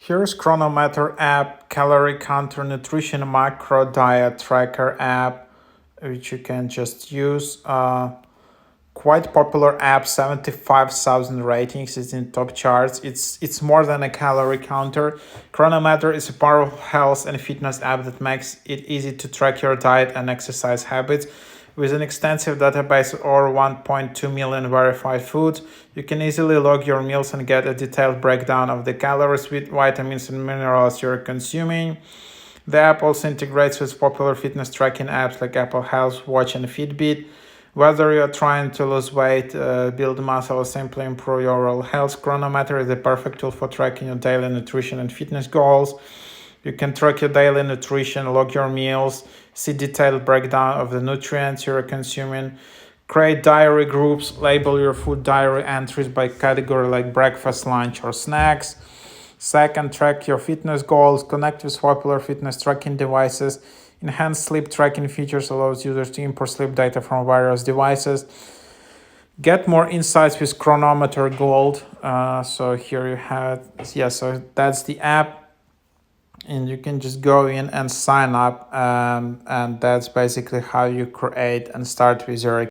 Here's Cronometer app, calorie counter, nutrition macro diet tracker app, which you can just use. Quite popular app, 75,000 ratings. It's in top charts. It's more than a calorie counter. Cronometer is a powerful health and fitness app that makes it easy to track your diet and exercise habits. With an extensive database of over 1.2 million verified foods, you can easily log your meals and get a detailed breakdown of the calories, vitamins, and minerals you're consuming. The app also integrates with popular fitness tracking apps like Apple Health Watch and Fitbit. Whether you're trying to lose weight, build muscle, or simply improve your overall health, Cronometer is the perfect tool for tracking your daily nutrition and fitness goals. You can track your daily nutrition, log your meals, see detailed breakdown of the nutrients you're consuming, create diary groups, label your food diary entries by category like breakfast, lunch, or snacks. Second, track your fitness goals, connect with popular fitness tracking devices. Enhanced sleep tracking features allows users to import sleep data from various devices. Get more insights with Cronometer Gold. So here you have, so that's the app. And you can just go in and sign up. And that's basically how you create and start with your